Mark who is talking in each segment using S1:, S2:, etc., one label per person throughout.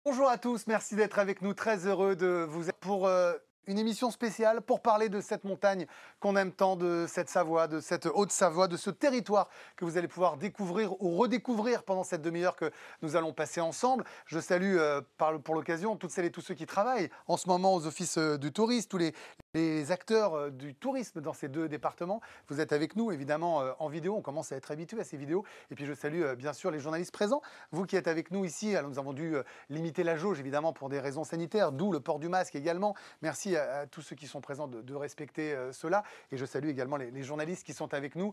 S1: Bonjour à tous, merci d'être avec nous. Très heureux de vous être pour une émission spéciale pour parler de cette montagne qu'on aime tant, de cette Savoie, de cette Haute-Savoie, de ce territoire que vous allez pouvoir découvrir ou redécouvrir pendant cette demi-heure que nous allons passer ensemble. Je salue pour l'occasion toutes celles et tous ceux qui travaillent en ce moment aux offices du tourisme, tous les acteurs du tourisme dans ces deux départements. Vous êtes avec nous évidemment en vidéo, on commence à être habitué à ces vidéos. Et puis je salue bien sûr les journalistes présents. Vous qui êtes avec nous ici, alors, nous avons dû limiter la jauge évidemment pour des raisons sanitaires, d'où le port du masque également. Merci à tous ceux qui sont présents de respecter cela. Et je salue également les journalistes qui sont avec nous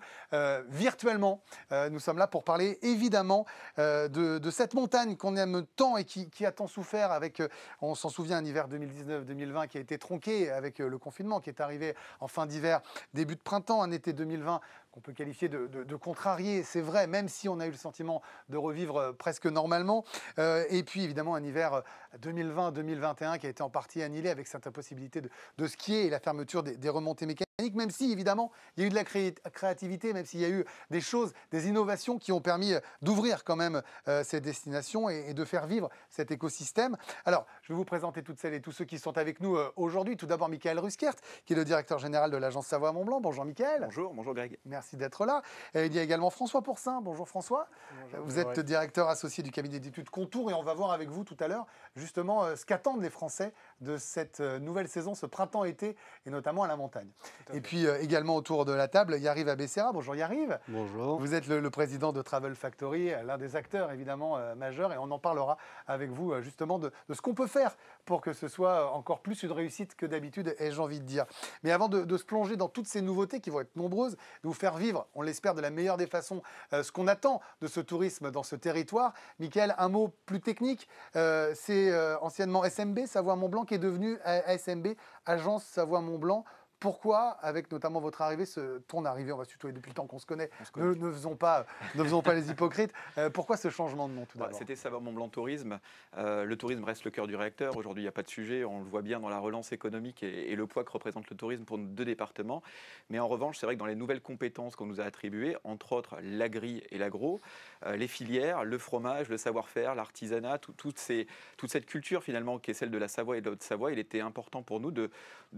S1: virtuellement. Nous sommes là pour parler évidemment de cette montagne qu'on aime tant et qui a tant souffert avec, on s'en souvient, un hiver 2019-2020 qui a été tronqué avec le confinement qui est arrivé en fin d'hiver, début de printemps, un été 2020 qu'on peut qualifier de contrarié, c'est vrai, même si on a eu le sentiment de revivre presque normalement. Et puis évidemment un hiver 2020-2021 qui a été en partie annihilé avec cette impossibilité de skier et la fermeture des remontées mécaniques. Même si, évidemment, il y a eu de la créativité, même s'il y a eu des choses, des innovations qui ont permis d'ouvrir quand même ces destinations et de faire vivre cet écosystème. Alors, je vais vous présenter toutes celles et tous ceux qui sont avec nous aujourd'hui. Tout d'abord, Michael Ruskert, qui est le directeur général de l'agence Savoie-Mont-Blanc. Bonjour, Michael.
S2: Bonjour Greg.
S1: Merci d'être là. Il y a également François Pourcin. Bonjour, François.
S3: Bonjour,
S1: vous êtes directeur associé du cabinet d'études Contour et on va voir avec vous tout à l'heure justement ce qu'attendent les Français de cette nouvelle saison, ce printemps-été et notamment à la montagne. Et puis également autour de la table, Yariv Abessera. Bonjour Yariv.
S3: Bonjour.
S1: Vous êtes le président de Travel Factory, l'un des acteurs évidemment majeurs et on en parlera avec vous justement de ce qu'on peut faire pour que ce soit encore plus une réussite que d'habitude, ai-je envie de dire. Mais avant de se plonger dans toutes ces nouveautés qui vont être nombreuses, de vous faire vivre, on l'espère de la meilleure des façons, ce qu'on attend de ce tourisme dans ce territoire. Michael, un mot plus technique, c'est anciennement SMB, Savoie-Mont-Blanc, qui est devenu ASMB, Agence Savoie-Mont-Blanc. Pourquoi, avec notamment votre arrivée, ton arrivée, on va se tutoyer depuis le temps qu'on se connaît, ne faisons pas les hypocrites, pourquoi ce changement de nom tout d'abord?
S2: C'était Savoie-Mont-Blanc Tourisme. Le tourisme reste le cœur du réacteur. Aujourd'hui, il n'y a pas de sujet. On le voit bien dans la relance économique et le poids que représente le tourisme pour nos deux départements. Mais en revanche, c'est vrai que dans les nouvelles compétences qu'on nous a attribuées, entre autres l'agri et l'agro, les filières, le fromage, le savoir-faire, l'artisanat, toute cette culture finalement qui est celle de la Savoie et de la Haute-Savoie, il était important pour nous de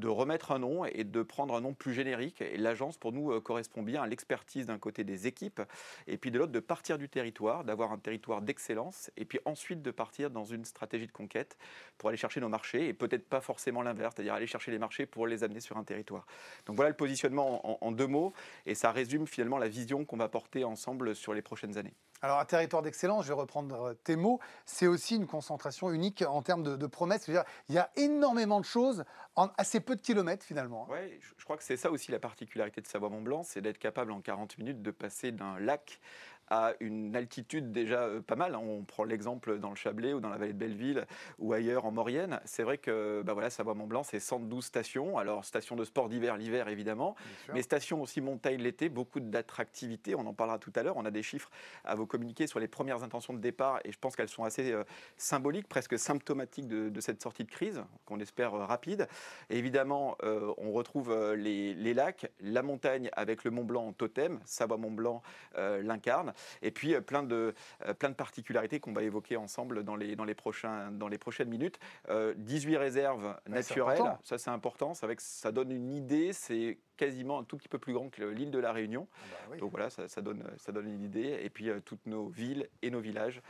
S2: remettre un nom et de prendre un nom plus générique. Et l'agence, pour nous, correspond bien à l'expertise d'un côté des équipes, et puis de l'autre, de partir du territoire, d'avoir un territoire d'excellence, et puis ensuite de partir dans une stratégie de conquête pour aller chercher nos marchés, et peut-être pas forcément l'inverse, c'est-à-dire aller chercher les marchés pour les amener sur un territoire. Donc voilà le positionnement en deux mots, et ça résume finalement la vision qu'on va porter ensemble sur les prochaines années.
S1: Alors, un territoire d'excellence, je vais reprendre tes mots, c'est aussi une concentration unique en termes de promesses. Je veux dire, il y a énormément de choses en assez peu de kilomètres finalement.
S2: Oui, je crois que c'est ça aussi la particularité de Savoie-Mont-Blanc, c'est d'être capable en 40 minutes de passer d'un lac à une altitude déjà pas mal. On prend l'exemple dans le Chablais ou dans la vallée de Belleville ou ailleurs en Maurienne. C'est vrai que Savoie-Mont-Blanc, c'est 112 stations. Alors, stations de sport d'hiver, l'hiver évidemment, mais stations aussi montagne l'été, beaucoup d'attractivité. On en parlera tout à l'heure. On a des chiffres à vous communiquer sur les premières intentions de départ et je pense qu'elles sont assez symboliques, presque symptomatiques de cette sortie de crise, qu'on espère rapide. Et évidemment, on retrouve les lacs, la montagne avec le Mont-Blanc en totem. Savoie-Mont-Blanc l'incarne. Et puis plein de particularités qu'on va évoquer ensemble dans les prochaines minutes. 18 réserves naturelles, ça c'est important, c'est vrai que ça donne une idée, c'est quasiment un tout petit peu plus grand que l'île de la Réunion. Donc voilà, ça donne une idée. Et puis toutes nos villes et nos villages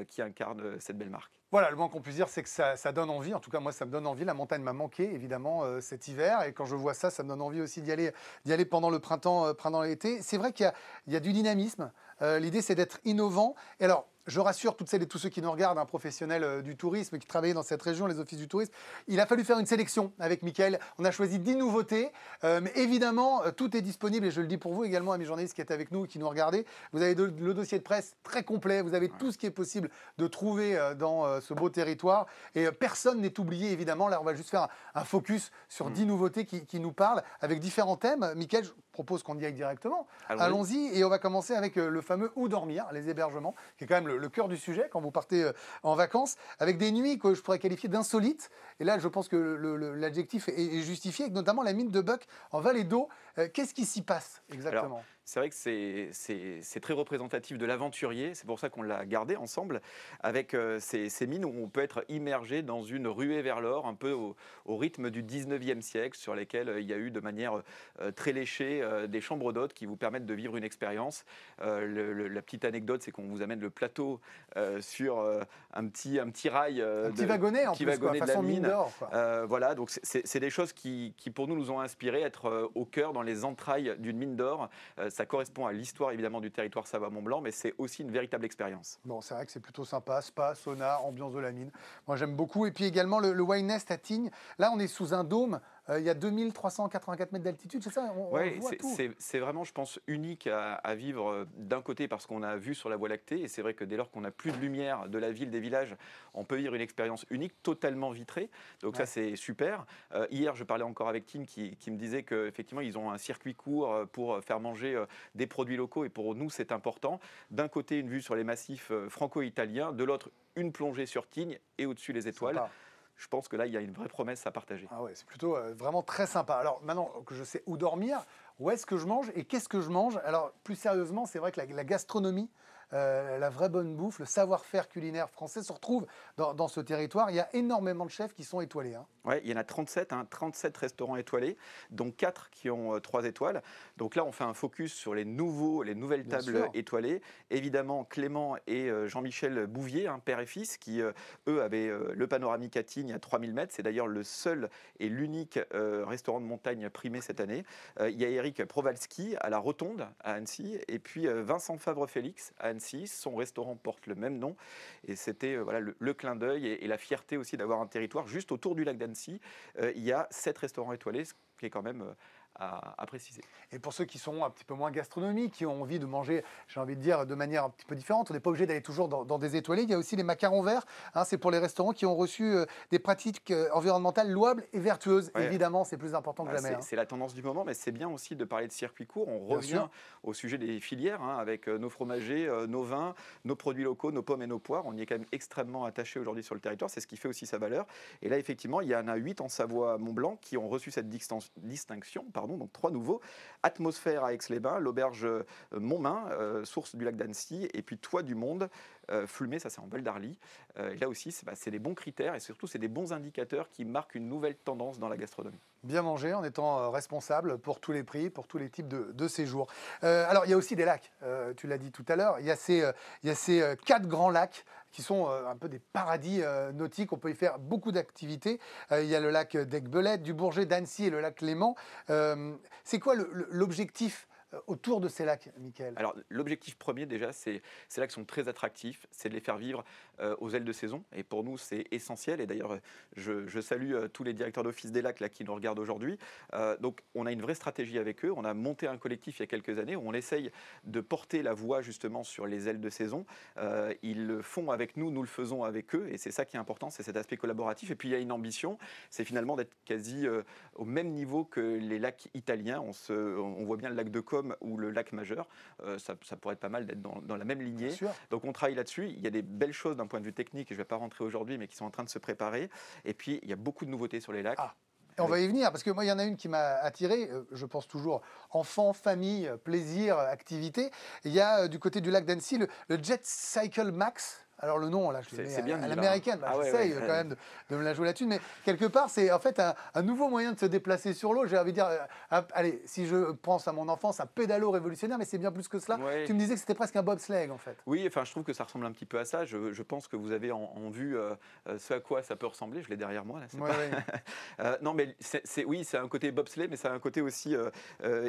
S2: qui incarnent cette belle marque.
S1: Voilà, le moins qu'on puisse dire, c'est que ça donne envie. En tout cas, moi, ça me donne envie. La montagne m'a manqué, évidemment, cet hiver. Et quand je vois ça, ça me donne envie aussi d'y aller pendant le printemps, l'été. C'est vrai qu'il y a du dynamisme. L'idée, c'est d'être innovant. Et alors, je rassure toutes celles et tous ceux qui nous regardent, un professionnel du tourisme qui travaillait dans cette région, les offices du tourisme. Il a fallu faire une sélection avec Michael. On a choisi 10 nouveautés. Mais évidemment, tout est disponible. Et je le dis pour vous également, amis journalistes qui êtes avec nous et qui nous regardez. Vous avez le dossier de presse très complet. Vous avez tout ce qui est possible de trouver dans ce beau territoire. Et personne n'est oublié, évidemment. Là, on va juste faire un focus sur 10 nouveautés qui nous parlent avec différents thèmes. Michael, je propose qu'on y aille directement. Allons-y. Et on va commencer avec le fameux où dormir, les hébergements, qui est quand même le cœur du sujet quand vous partez en vacances, avec des nuits que je pourrais qualifier d'insolites. Et là, je pense que l'adjectif est justifié, avec notamment la mine de Buck en Vallée d'Eau. Qu'est-ce qui s'y passe exactement?
S2: C'est vrai que c'est très représentatif de l'aventurier. C'est pour ça qu'on l'a gardé ensemble avec ces mines où on peut être immergé dans une ruée vers l'or, un peu au rythme du 19e siècle, sur lesquelles il y a eu de manière très léchée des chambres d'hôtes qui vous permettent de vivre une expérience. La petite anecdote, c'est qu'on vous amène le plateau sur un petit rail,
S1: Un petit wagonnet en
S2: petit
S1: plus, quoi,
S2: wagonnet de la
S1: façon mine
S2: mine.
S1: d'or, quoi.
S2: Voilà, donc c'est des choses qui pour nous ont inspiré, être au cœur, dans les entrailles d'une mine d'or. Ça correspond à l'histoire évidemment du territoire Savoie-Mont-Blanc, mais c'est aussi une véritable expérience.
S1: Bon, c'est vrai que c'est plutôt sympa, spa, sauna, ambiance de la mine. Moi, j'aime beaucoup. Et puis également le Wine Nest à Tignes. Là, on est sous un dôme. Il y a 2384 mètres d'altitude, c'est ça? On
S2: Oui,
S1: voit tout.
S2: c'est vraiment, je pense, unique à vivre d'un côté parce qu'on a vu sur la Voie lactée, et c'est vrai que dès lors qu'on n'a plus de lumière de la ville, des villages, on peut vivre une expérience unique, totalement vitrée. Donc ça, c'est super. Hier, je parlais encore avec Tim qui me disait qu'effectivement, ils ont un circuit court pour faire manger des produits locaux, et pour nous, c'est important. D'un côté, une vue sur les massifs franco-italiens, de l'autre, une plongée sur Tignes et au-dessus les étoiles.
S1: Sympa.
S2: Je pense que là, il y a une vraie promesse à partager.
S1: Ah ouais, c'est plutôt vraiment très sympa. Alors maintenant que je sais où dormir, où est-ce que je mange et qu'est-ce que je mange? Alors plus sérieusement, c'est vrai que la gastronomie, la vraie bonne bouffe, le savoir-faire culinaire français se retrouve dans ce territoire. Il y a énormément de chefs qui sont étoilés, hein.
S2: Ouais, il y en a 37, 37 restaurants étoilés, dont 4 qui ont 3 étoiles. Donc là, on fait un focus sur les nouvelles
S1: Bien
S2: tables
S1: sûr.
S2: étoilées. Évidemment, Clément et Jean-Michel Bouvier, père et fils, qui, eux, avaient le panoramique à Tignes à 3000 mètres. C'est d'ailleurs le seul et l'unique restaurant de montagne primé cette année. Il y a Eric Prowalski à la Rotonde, à Annecy, et puis Vincent Favre-Félix à Annecy. Son restaurant porte le même nom. Et c'était voilà, le clin d'œil et la fierté aussi d'avoir un territoire juste autour du lac d'Annecy. Il y a 7 restaurants étoilés, ce qui est quand même à préciser.
S1: Et pour ceux qui sont un petit peu moins gastronomiques, qui ont envie de manger, j'ai envie de dire, de manière un petit peu différente, on n'est pas obligé d'aller toujours dans des étoilés. Il y a aussi les macarons verts, hein, c'est pour les restaurants qui ont reçu des pratiques environnementales louables et vertueuses.
S2: Ouais.
S1: Évidemment, c'est plus important que jamais.
S2: C'est la tendance du moment, mais c'est bien aussi de parler de circuit court. On
S1: Bien
S2: revient
S1: sûr.
S2: au sujet des filières, avec nos fromagers, nos vins, nos produits locaux, nos pommes et nos poires. On y est quand même extrêmement attaché aujourd'hui sur le territoire. C'est ce qui fait aussi sa valeur. Et là, effectivement, il y en a 8 en Savoie-Mont-Blanc qui ont reçu cette distinction, donc 3 nouveaux. Atmosphère à Aix-les-Bains, l'auberge Montmain, source du lac d'Annecy, et puis Toit du Monde, Flumé, ça c'est en Val d'Arly. Et là aussi, c'est des bons critères et surtout c'est des bons indicateurs qui marquent une nouvelle tendance dans la gastronomie.
S1: Bien manger en étant responsable pour tous les prix, pour tous les types de séjours. Alors, il y a aussi des lacs, tu l'as dit tout à l'heure. Il y a ces 4 grands lacs qui sont un peu des paradis nautiques. On peut y faire beaucoup d'activités. Il y a le lac d'Aiguebelette, du Bourget, d'Annecy et le lac Léman. C'est quoi l'objectif autour de ces lacs, Mickaël?
S2: Alors l'objectif premier déjà, ces lacs sont très attractifs, c'est de les faire vivre aux ailes de saison. Et pour nous, c'est essentiel. Et d'ailleurs, je salue tous les directeurs d'office des lacs là, qui nous regardent aujourd'hui. Donc on a une vraie stratégie avec eux. On a monté un collectif il y a quelques années où on essaye de porter la voix justement sur les ailes de saison. Ils le font avec nous, nous le faisons avec eux. Et c'est ça qui est important, c'est cet aspect collaboratif. Et puis il y a une ambition, c'est finalement d'être quasi au même niveau que les lacs italiens. On voit bien le lac de Com ou le lac Majeur, ça pourrait être pas mal d'être dans la même lignée. Donc on travaille là-dessus. Il y a des belles choses d'un point de vue technique, et je ne vais pas rentrer aujourd'hui, mais qui sont en train de se préparer. Et puis il y a beaucoup de nouveautés sur les lacs.
S1: Et on va y venir, parce que moi, il y en a une qui m'a attiré. Je pense toujours enfant, famille, plaisir, activité. Il y a du côté du lac d'Annecy le Jet Cycle Max. Alors le nom, là, je le mets à l'américaine. J'essaye quand même de me la jouer là-dessus. Mais quelque part, c'est en fait un nouveau moyen de se déplacer sur l'eau. J'ai envie de dire, allez, si je pense à mon enfance, un pédalo révolutionnaire, mais c'est bien plus que cela.
S2: Ouais.
S1: Tu me disais que c'était presque un bobsleigh, en fait.
S2: Oui, enfin, je trouve que ça ressemble un petit peu à ça. Je pense que vous avez en vue ce à quoi ça peut ressembler. Je l'ai derrière moi, là. Non, mais oui, c'est un côté bobsleigh, mais c'est un côté aussi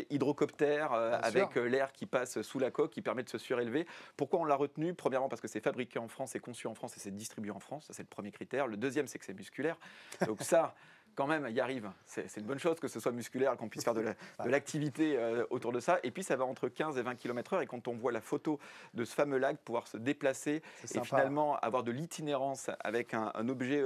S2: hydrocoptère, avec l'air qui passe sous la coque, qui permet de se surélever. Pourquoi on l'a retenu? Premièrement, parce que c'est fabriqué en France, c'est conçu en France et c'est distribué en France. Ça, c'est le premier critère. Le deuxième, c'est que c'est musculaire. Donc ça... quand même, y arrive. C'est une bonne chose que ce soit musculaire, qu'on puisse faire de l'activité autour de ça. Et puis, ça va entre 15 et 20 km/h. Et quand on voit la photo de ce fameux lac, pouvoir se déplacer et finalement avoir de l'itinérance avec un objet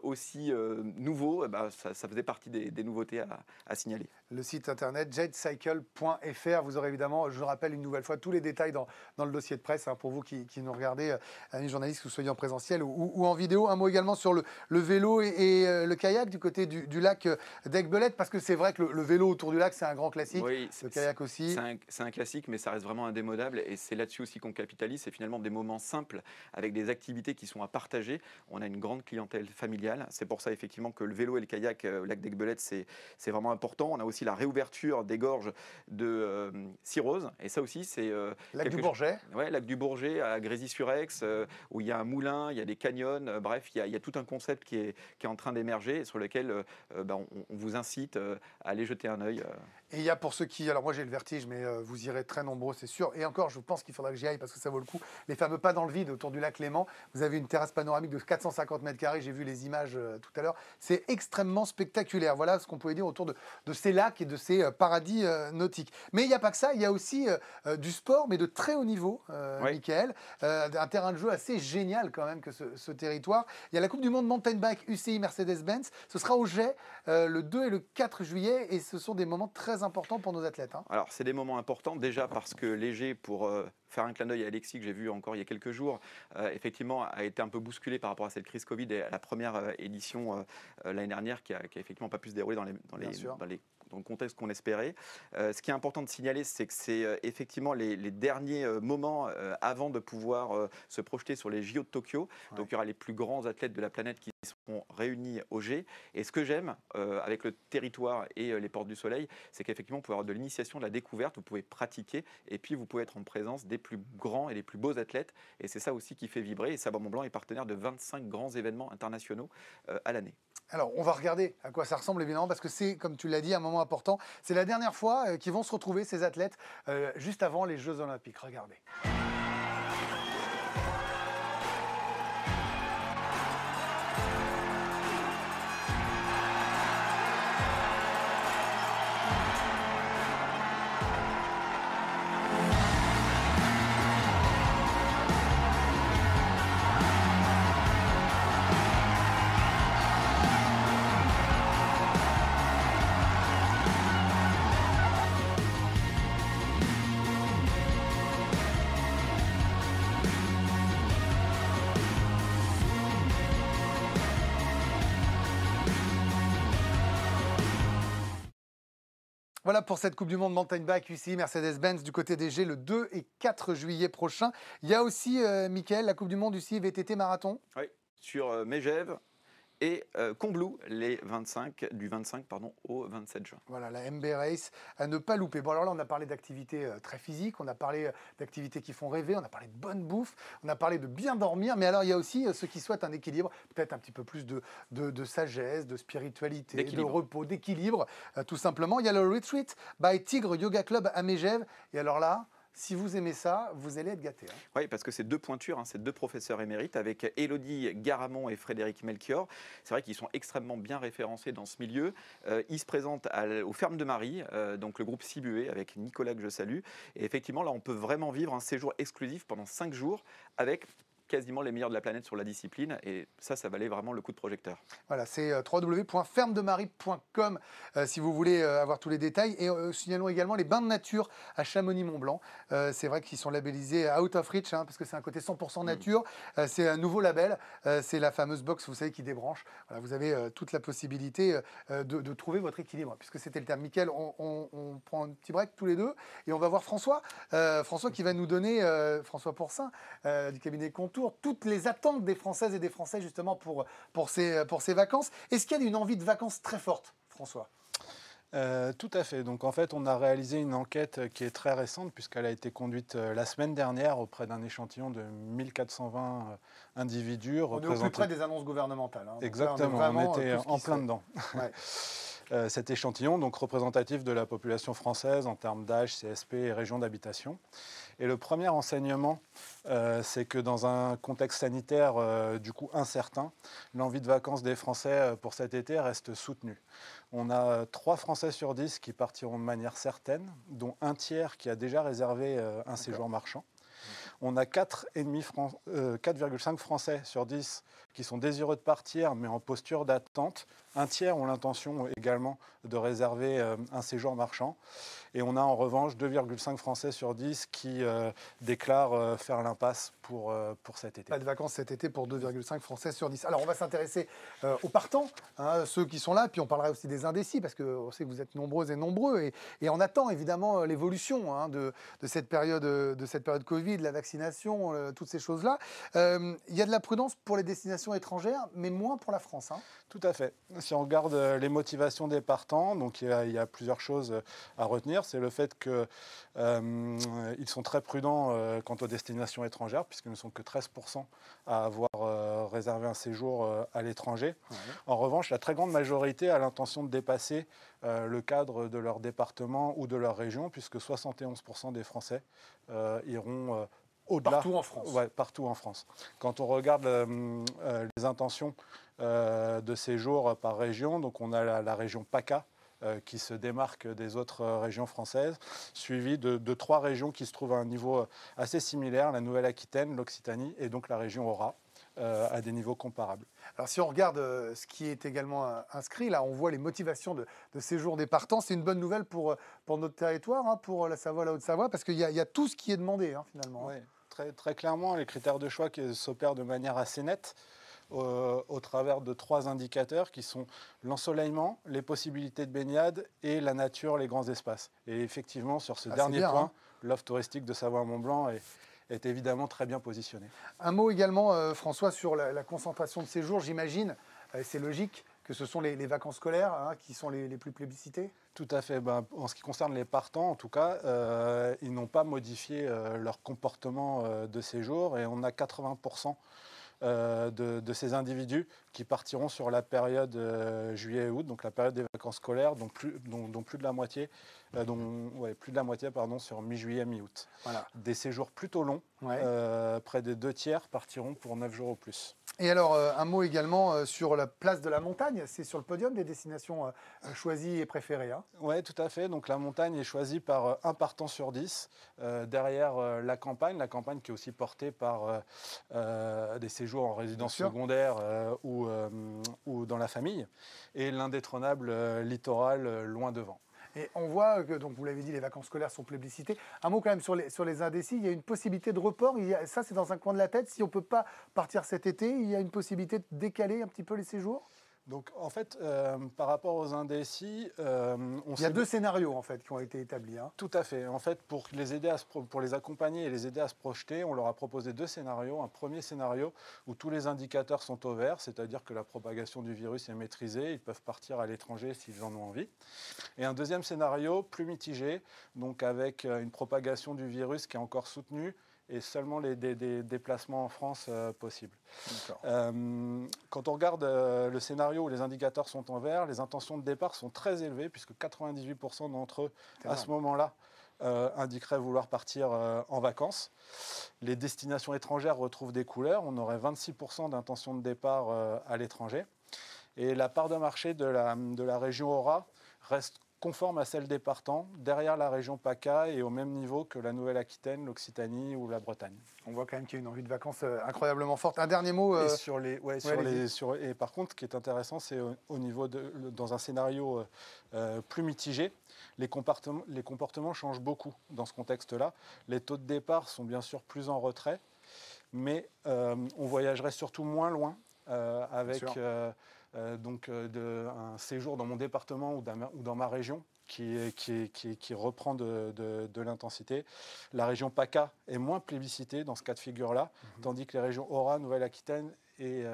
S2: aussi nouveau, ça faisait partie des nouveautés à signaler.
S1: Le site internet jetcycle.fr. Vous aurez évidemment, je rappelle une nouvelle fois, tous les détails dans le dossier de presse, pour vous qui nous regardez, amis journalistes, que vous soyez en présentiel ou en vidéo. Un mot également sur le vélo et le kayak du côté côté du lac d'Aiguebelette, parce que c'est vrai que le vélo autour du lac, c'est un grand classique.
S2: Oui,
S1: Le kayak aussi.
S2: c'est un classique, mais ça reste vraiment indémodable. Et c'est là-dessus aussi qu'on capitalise. C'est finalement des moments simples avec des activités qui sont à partager. On a une grande clientèle familiale. C'est pour ça, effectivement, que le vélo et le kayak au lac d'Aiguebelette, c'est vraiment important. On a aussi la réouverture des gorges de Cirrose. Et ça aussi, c'est.
S1: Lac du Bourget.
S2: Oui, lac du Bourget, à Grésy-sur-Aix, où il y a un moulin, il y a des canyons. Bref, il y a tout un concept qui est en train d'émerger et sur lequel on vous incite à aller jeter un œil.
S1: Et il y a pour ceux qui, alors moi j'ai le vertige, mais vous irez très nombreux, c'est sûr. Et encore, je pense qu'il faudra que j'y aille parce que ça vaut le coup. Les fameux pas dans le vide autour du lac Léman. Vous avez une terrasse panoramique de 450 mètres carrés. J'ai vu les images tout à l'heure. C'est extrêmement spectaculaire. Voilà ce qu'on pouvait dire autour de ces lacs et de ces paradis nautiques. Mais il n'y a pas que ça. Il y a aussi du sport, mais de très haut niveau,
S2: Oui.
S1: Mickaël. Un terrain de jeu assez génial quand même que ce territoire. Il y a la Coupe du Monde Mountain Bike UCI Mercedes-Benz. Ce sera au Jet le 2 et le 4 juillet. Et ce sont des moments très important pour nos athlètes.
S2: Alors, c'est des moments importants, déjà parce que Léger, pour faire un clin d'œil à Alexis, que j'ai vu encore il y a quelques jours, effectivement, a été un peu bousculé par rapport à cette crise Covid et à la première édition l'année dernière, qui a effectivement pas pu se dérouler dans le contexte qu'on espérait. Ce qui est important de signaler, c'est que c'est effectivement les derniers moments avant de pouvoir se projeter sur les JO de Tokyo.
S1: Ouais.
S2: Donc, il y aura les plus grands athlètes de la planète qui seront réunis au G. Et ce que j'aime avec le territoire et les portes du soleil, c'est qu'effectivement, vous pouvez avoir de l'initiation, de la découverte, vous pouvez pratiquer et puis vous pouvez être en présence des plus grands et les plus beaux athlètes. Et c'est ça aussi qui fait vibrer. Et Savoie-Mont-Blanc est partenaire de 25 grands événements internationaux à l'année.
S1: Alors, on va regarder à quoi ça ressemble, évidemment, parce que c'est, comme tu l'as dit, un moment important. C'est la dernière fois qu'ils vont se retrouver, ces athlètes, juste avant les Jeux Olympiques. Regardez. Voilà pour cette Coupe du Monde Mountain Bike UCI Mercedes-Benz du côté des G le 2 et 4 juillet prochain. Il y a aussi, Mickaël, la Coupe du Monde UCI VTT Marathon.
S2: Oui, sur Megève et Combloux, du 25 au 27 juin.
S1: Voilà, la MB Race à ne pas louper. Bon, alors là, on a parlé d'activités très physiques, on a parlé d'activités qui font rêver, on a parlé de bonne bouffe, on a parlé de bien dormir, mais alors il y a aussi ceux qui souhaitent un équilibre, peut-être un petit peu plus de sagesse, de spiritualité, de repos, d'équilibre, tout simplement. Il y a le Retreat by Tigre Yoga Club à Megève. Et alors là, si vous aimez ça, vous allez être gâtés.
S2: Oui, parce que c'est deux pointures, c'est deux professeurs émérites avec Élodie Garamond et Frédéric Melchior. C'est vrai qu'ils sont extrêmement bien référencés dans ce milieu. Ils se présentent aux Fermes de Marie, donc le groupe Sibué avec Nicolas que je salue. Et effectivement, là, on peut vraiment vivre un séjour exclusif pendant 5 jours avec quasiment les meilleurs de la planète sur la discipline et ça valait vraiment le coup de projecteur.
S1: Voilà, c'est www.fermedemarie.com si vous voulez avoir tous les détails et signalons également les bains de nature à Chamonix-Mont-Blanc. C'est vrai qu'ils sont labellisés Out of Reach parce que c'est un côté 100% nature. C'est un nouveau label, c'est la fameuse box, vous savez, qui débranche. Voilà, vous avez toute la possibilité de trouver votre équilibre puisque c'était le terme. Mickaël, on prend un petit break tous les deux et on va voir François. François qui va nous donner, François Pourcin du cabinet Contour, toutes les attentes des Françaises et des Français justement pour ces vacances. Est-ce qu'il y a une envie de vacances très forte, François ?
S3: Tout à fait. Donc en fait, on a réalisé une enquête qui est très récente puisqu'elle a été conduite la semaine dernière auprès d'un échantillon de 1420 individus.
S1: On est au plus près des annonces gouvernementales.
S3: Exactement,
S1: là,
S3: on était en plein dedans.
S1: Ouais.
S3: Cet échantillon, donc représentatif de la population française en termes d'âge, CSP et région d'habitation. Et le premier enseignement, c'est que dans un contexte sanitaire du coup incertain, l'envie de vacances des Français pour cet été reste soutenue. On a 3 Français sur 10 qui partiront de manière certaine, dont un tiers qui a déjà réservé un séjour marchand. on a 4,5 Français sur 10 qui sont désireux de partir, mais en posture d'attente. Un tiers ont l'intention également de réserver un séjour marchand. Et on a en revanche 2,5 Français sur 10 qui déclarent faire l'impasse pour cet été.
S1: Pas de vacances cet été pour 2,5 Français sur 10. Alors on va s'intéresser aux partants, hein, ceux qui sont là, puis on parlera aussi des indécis, parce qu'on sait que vous êtes nombreuses et nombreux, et on attend évidemment l'évolution de cette période Covid, la vaccination, toutes ces choses-là. Il y a de la prudence pour les destinations étrangères, mais moins pour la France. Hein.
S3: Tout à fait. Si on regarde les motivations des partants, donc il y a plusieurs choses à retenir. C'est le fait qu'ils sont très prudents quant aux destinations étrangères, puisqu'ils ne sont que 13% à avoir réservé un séjour à l'étranger. Ouais. En revanche, la très grande majorité a l'intention de dépasser le cadre de leur département ou de leur région, puisque 71% des Français iront au-delà.
S1: Partout en France.
S3: Ouais, partout en France. Quand on regarde les intentions de séjour par région, donc on a la région PACA, qui se démarque des autres régions françaises, suivi de 3 régions qui se trouvent à un niveau assez similaire, la Nouvelle-Aquitaine, l'Occitanie et donc la région Aura, à des niveaux comparables.
S1: Alors si on regarde ce qui est également inscrit, là on voit les motivations de séjour des partants. C'est une bonne nouvelle pour notre territoire, hein, pour la Savoie, la Haute-Savoie, parce qu'il y a tout ce qui est demandé finalement.
S3: Oui, très clairement, les critères de choix qui s'opèrent de manière assez nette. Au travers de 3 indicateurs qui sont l'ensoleillement, les possibilités de baignade et la nature, les grands espaces. Et effectivement, sur ce dernier point, hein, l'offre touristique de Savoie-Mont-Blanc est évidemment très bien positionnée.
S1: Un mot également, François, sur la concentration de séjours. J'imagine, c'est logique, que ce sont les vacances scolaires qui sont les plus plébiscitées.
S3: Tout à fait. En ce qui concerne les partants, en tout cas, ils n'ont pas modifié leur comportement de séjour et on a 80% de ces individus qui partiront sur la période juillet-août, donc la période des vacances scolaires, dont plus de la moitié, sur mi-juillet, mi-août. Voilà. Des séjours plutôt longs, près des 2 tiers partiront pour 9 jours au plus.
S1: Et alors, un mot également sur la place de la montagne. C'est sur le podium des destinations choisies et préférées. Hein.
S3: Oui, tout à fait. Donc la montagne est choisie par un partant sur 10, derrière la campagne qui est aussi portée par des séjours en résidence secondaire ou dans la famille, et l'indétrônable littoral loin devant.
S1: Et on voit que, donc vous l'avez dit, les vacances scolaires sont plébiscitées. Un mot quand même sur les indécis, il y a une possibilité de report. Ça, c'est dans un coin de la tête. Si on ne peut pas partir cet été, il y a une possibilité de décaler un petit peu les séjours ?
S3: Donc, en fait, par rapport aux indécis,
S1: il y a 2 scénarios en fait qui ont été établis. Hein.
S3: Tout à fait. En fait, pour les accompagner et les aider à se projeter, on leur a proposé 2 scénarios. Un premier scénario où tous les indicateurs sont au vert, c'est-à-dire que la propagation du virus est maîtrisée, ils peuvent partir à l'étranger s'ils en ont envie. Et un deuxième scénario plus mitigé, donc avec une propagation du virus qui est encore soutenue, et seulement des déplacements en France possibles. Quand on regarde le scénario où les indicateurs sont en vert, les intentions de départ sont très élevées, puisque 98% d'entre eux, à ce moment-là, indiqueraient vouloir partir en vacances. Les destinations étrangères retrouvent des couleurs. On aurait 26% d'intentions de départ à l'étranger. Et la part de marché de la région Aura reste conforme à celle des partants, derrière la région PACA et au même niveau que la Nouvelle-Aquitaine, l'Occitanie ou la Bretagne.
S1: On voit quand même qu'il y a une envie de vacances incroyablement forte. Un dernier mot
S3: et par contre, ce qui est intéressant, c'est au niveau dans un scénario plus mitigé, les comportements changent beaucoup dans ce contexte-là. Les taux de départ sont bien sûr plus en retrait, mais on voyagerait surtout moins loin avec un séjour dans mon département ou dans ma région qui reprend de l'intensité. La région PACA est moins plébiscitée dans ce cas de figure-là, tandis que les régions Aura, Nouvelle-Aquitaine et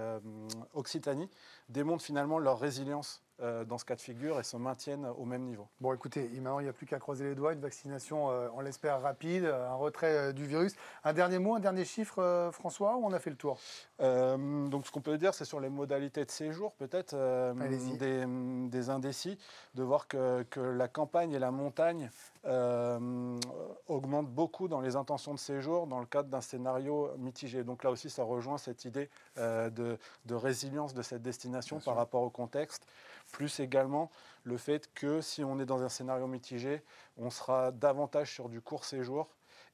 S3: Occitanie démontrent finalement leur résilience dans ce cas de figure et se maintiennent au même niveau.
S1: Bon, écoutez, maintenant, il n'y a plus qu'à croiser les doigts. Une vaccination, on l'espère, rapide, un retrait du virus. Un dernier mot, un dernier chiffre, François, ou on a fait le tour ?
S3: Donc, ce qu'on peut dire, c'est sur les modalités de séjour, peut-être, des indécis, de voir que la campagne et la montagne augmentent beaucoup dans les intentions de séjour dans le cadre d'un scénario mitigé. Donc là aussi, ça rejoint cette idée de résilience de cette destination par rapport au contexte, plus également le fait que si on est dans un scénario mitigé, on sera davantage sur du court séjour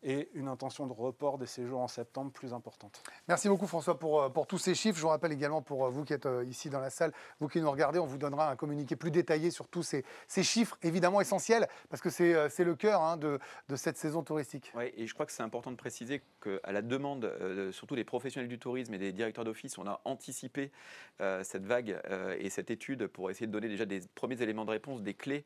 S3: et une intention de report des séjours en septembre plus importante.
S1: Merci beaucoup François pour tous ces chiffres. Je vous rappelle également pour vous qui êtes ici dans la salle, vous qui nous regardez, on vous donnera un communiqué plus détaillé sur tous ces chiffres, évidemment essentiels, parce que c'est le cœur hein, de cette saison touristique.
S2: Oui, et je crois que c'est important de préciser qu'à la demande, surtout des professionnels du tourisme et des directeurs d'office, on a anticipé cette vague et cette étude pour essayer de donner déjà des premiers éléments de réponse, des clés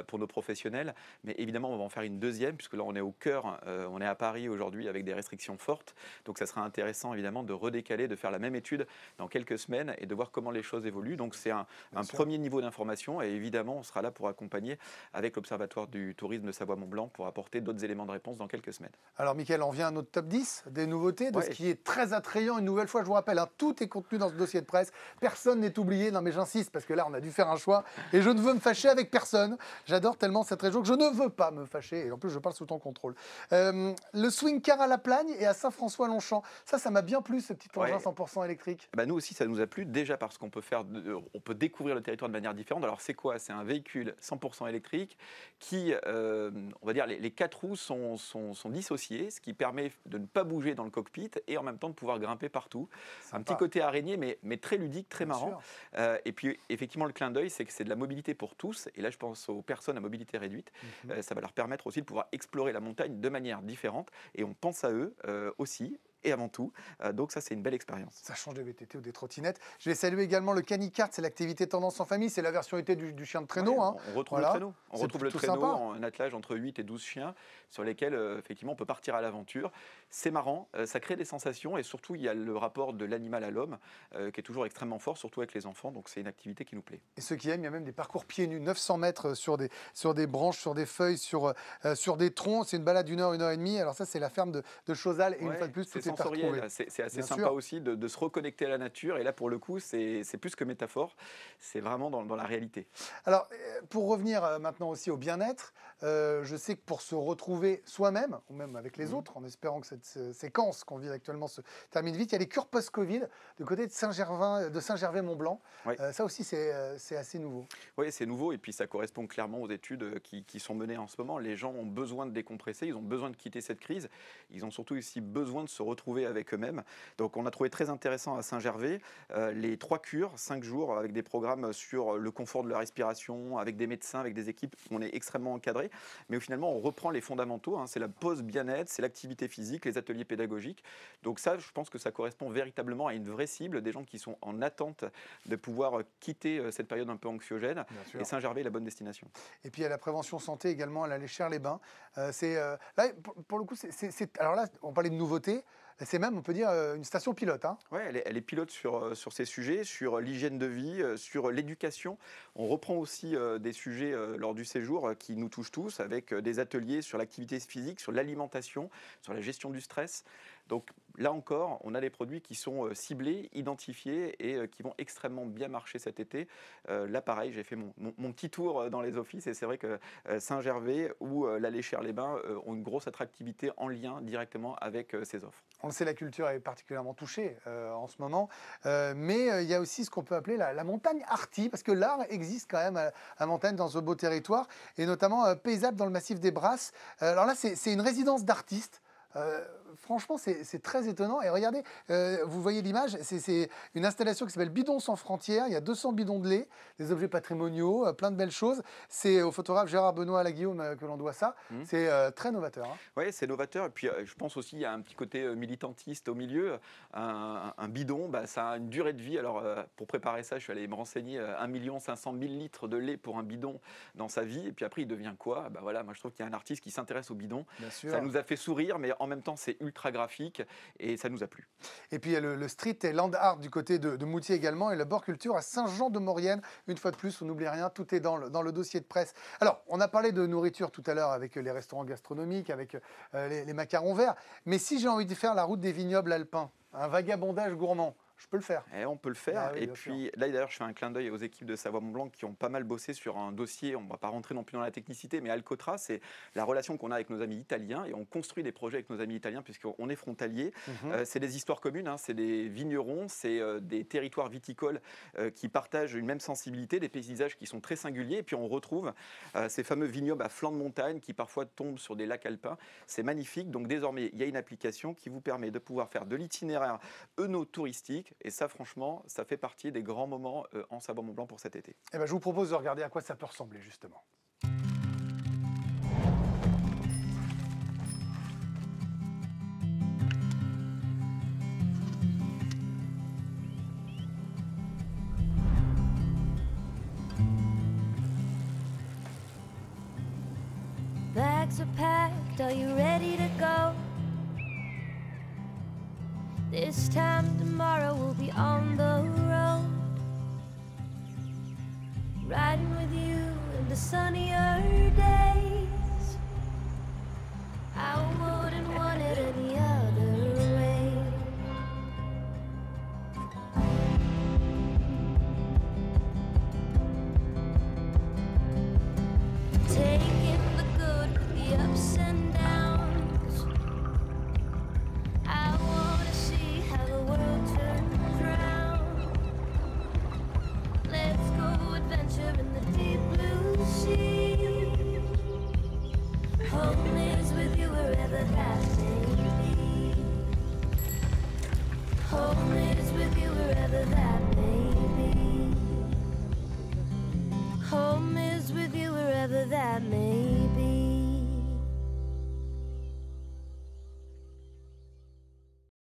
S2: pour nos professionnels. Mais évidemment, on va en faire une deuxième, puisque là, on est au cœur, on est à Paris aujourd'hui avec des restrictions fortes. Donc, ça sera intéressant, évidemment, de redécaler, de faire la même étude dans quelques semaines et de voir comment les choses évoluent. Donc, c'est un premier niveau d'information. Et évidemment, on sera là pour accompagner avec l'Observatoire du tourisme de Savoie-Mont-Blanc pour apporter d'autres éléments de réponse dans quelques semaines.
S1: Alors, Mickaël, on vient à notre top 10 des nouveautés, de ce qui est très attrayant. Une nouvelle fois, je vous rappelle, hein, tout est contenu dans ce dossier de presse. Personne n'est oublié. Non, mais j'insiste, parce que là, on a dû faire un choix. Et je ne veux me fâcher avec personne. J'adore tellement cette région que je ne veux pas me fâcher. Et en plus, je parle sous ton contrôle. Le swing car à la Plagne et à Saint-François-Longchamp. Ça m'a bien plu, ce petit engin 100% électrique.
S2: Nous aussi, ça nous a plu, déjà parce qu'on peut découvrir le territoire de manière différente. Alors, c'est quoi? C'est un véhicule 100% électrique qui, on va dire, les quatre roues sont dissociées, ce qui permet de ne pas bouger dans le cockpit et en même temps de pouvoir grimper partout. Un petit côté araignée, mais très ludique, très marrant. Et puis, effectivement, le clin d'œil, c'est que c'est de la mobilité pour tous. Et là, je pense aux personnes à mobilité réduite. Ça va leur permettre aussi de pouvoir explorer la montagne de manière différente. Et on pense à eux aussi. Et avant tout, donc ça c'est une belle expérience.
S1: Ça change des VTT ou des trottinettes. Je vais saluer également le canicart, c'est l'activité tendance en famille, c'est la version été du chien de traîneau. Hein.
S2: On retrouve le traîneau, on retrouve le traîneau en un attelage entre 8 et 12 chiens sur lesquels effectivement on peut partir à l'aventure. C'est marrant, ça crée des sensations et surtout il y a le rapport de l'animal à l'homme qui est toujours extrêmement fort, surtout avec les enfants, donc c'est une activité qui nous plaît.
S1: Et ceux qui aiment, il y a même des parcours pieds nus, 900 mètres sur des branches, sur des feuilles, sur des troncs, c'est une balade d'1 heure, 1 heure et demie. Alors ça c'est la ferme de Chauzal et une fois de plus tout est
S2: sensoriel. C'est assez sympa aussi de se reconnecter à la nature. Et là, pour le coup, c'est plus que métaphore. C'est vraiment dans la réalité.
S1: Alors, pour revenir maintenant aussi au bien-être, je sais que pour se retrouver soi-même, ou même avec les autres, en espérant que cette séquence qu'on vit actuellement se termine vite, il y a les cures post-Covid du côté de Saint-Gervais-Mont-Blanc. Ça aussi, c'est assez nouveau.
S2: Oui, c'est nouveau. Et puis, ça correspond clairement aux études qui sont menées en ce moment. Les gens ont besoin de décompresser. Ils ont besoin de quitter cette crise. Ils ont surtout aussi besoin de se retrouver avec eux-mêmes. Donc on a trouvé très intéressant à Saint-Gervais les 3 cures, 5 jours, avec des programmes sur le confort de la respiration, avec des médecins, avec des équipes. On est extrêmement encadré. Mais finalement, on reprend les fondamentaux. C'est la pause bien-être, c'est l'activité physique, les ateliers pédagogiques. Donc ça, je pense que ça correspond véritablement à une vraie cible, des gens qui sont en attente de pouvoir quitter cette période un peu anxiogène. Et Saint-Gervais est la bonne destination.
S1: Et puis il y a la prévention santé également à la Léchère-les-Bains. Là, pour le coup, alors là, on parlait de nouveautés. C'est même, on peut dire, une station pilote. Hein.
S2: Oui, elle est pilote sur ces sujets, sur l'hygiène de vie, sur l'éducation. On reprend aussi des sujets lors du séjour qui nous touchent tous, avec des ateliers sur l'activité physique, sur l'alimentation, sur la gestion du stress. Donc là encore, on a des produits qui sont ciblés, identifiés et qui vont extrêmement bien marcher cet été. Là, pareil, j'ai fait mon petit tour dans les offices et c'est vrai que Saint-Gervais ou la Léchère-les-Bains ont une grosse attractivité en lien directement avec ces offres.
S1: On le sait, la culture est particulièrement touchée en ce moment, mais il y a aussi ce qu'on peut appeler la montagne arty, parce que l'art existe quand même à la montagne dans ce beau territoire, et notamment Paysable dans le massif des Brasses. Alors là, c'est une résidence d'artistes. Franchement, c'est très étonnant. Et regardez, vous voyez l'image, c'est une installation qui s'appelle Bidons sans frontières. Il y a 200 bidons de lait, des objets patrimoniaux, plein de belles choses. C'est au photographe Gérard Benoît Laguillaume que l'on doit ça. C'est très novateur. Hein.
S2: Oui, c'est novateur. Et puis, je pense aussi qu'il y a un petit côté militantiste au milieu. Un bidon, ça a une durée de vie. Alors, pour préparer ça, je suis allé me renseigner 1 500 000 litres de lait pour un bidon dans sa vie. Et puis après, il devient quoi? Voilà, moi, je trouve qu'il y a un artiste qui s'intéresse au bidon. Ça nous a fait sourire, mais en même temps, c'est ultra graphique et ça nous a plu.
S1: Et puis il y a le street et land art du côté de Moutier également et le bord culture à Saint-Jean-de-Maurienne. Une fois de plus, on n'oublie rien, tout est dans le dossier de presse. Alors, on a parlé de nourriture tout à l'heure avec les restaurants gastronomiques, avec les macarons verts. Mais si j'ai envie de faire la route des vignobles alpins, un vagabondage gourmand, je peux le faire.
S2: Et on peut le faire.
S1: Ah oui,
S2: et
S1: bien
S2: puis là, d'ailleurs, je fais un clin d'œil aux équipes de Savoie-Mont-Blanc qui ont pas mal bossé sur un dossier. On ne va pas rentrer non plus dans la technicité, mais Alcotra, c'est la relation qu'on a avec nos amis italiens. Et on construit des projets avec nos amis italiens puisqu'on est frontaliers. C'est des histoires communes, hein, c'est des vignerons, c'est des territoires viticoles qui partagent une même sensibilité, des paysages qui sont très singuliers. Et puis on retrouve ces fameux vignobles à flanc de montagne qui parfois tombent sur des lacs alpins. C'est magnifique. Donc désormais, il y a une application qui vous permet de pouvoir faire de l'itinéraire œno-touristique. Et ça, franchement, ça fait partie des grands moments en Savoie-Mont-Blanc pour cet été.
S1: Eh ben, je vous propose de regarder à quoi ça peut ressembler, justement.
S4: Bags are packed, are you ready to go? This time tomorrow we'll be on the road, riding with you in the sunnier days. I wouldn't want it any other way. Taking the good with the ups and downs. I wanna see how the world turns round. Let's go adventure in the deep blue sea. Home is with you wherever that may be. Home is with you wherever that may be. Home is with you wherever that may be.